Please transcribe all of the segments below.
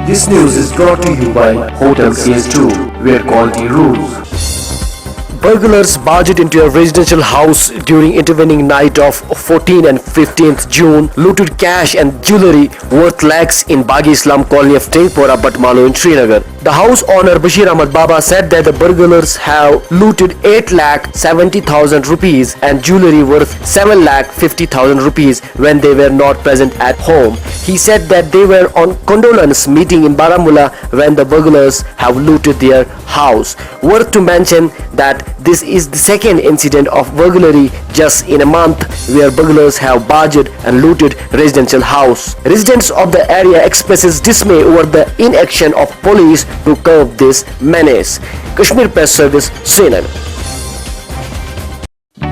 This news is brought to you by Hotel CS2, where quality rules. Burglars barged into a residential house during intervening night of 14th and 15th June, looted cash and jewellery worth lakhs in Bagh-e-Islam colony of Tengapora Batamaloo in Srinagar. The house owner Bashir Ahmad said that the burglars have looted 8,70,000 rupees and jewellery worth 7,50,000 rupees when they were not present at home. He said that they were on condolence meeting in Baramulla when the burglars have looted their house. Worth to mention that this is the second incident of burglary just in a month where burglars have barged and looted residential house. Residents of the area expresses dismay over the inaction of police to curb this menace. Kashmir Press Service, Srinagar.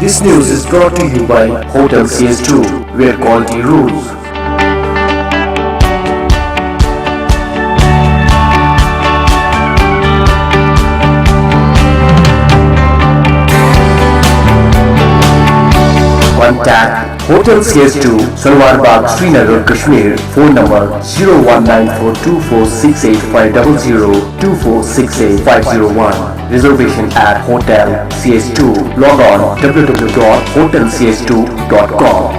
This news is brought to you by Hotel CS2, where quality rules. Contact Hotel CS2, Salwar Bagh, Srinagar, Kashmir. Phone number 01942468500, 24685001. Reservation at Hotel CS2. Log on www.hotelcs2.com.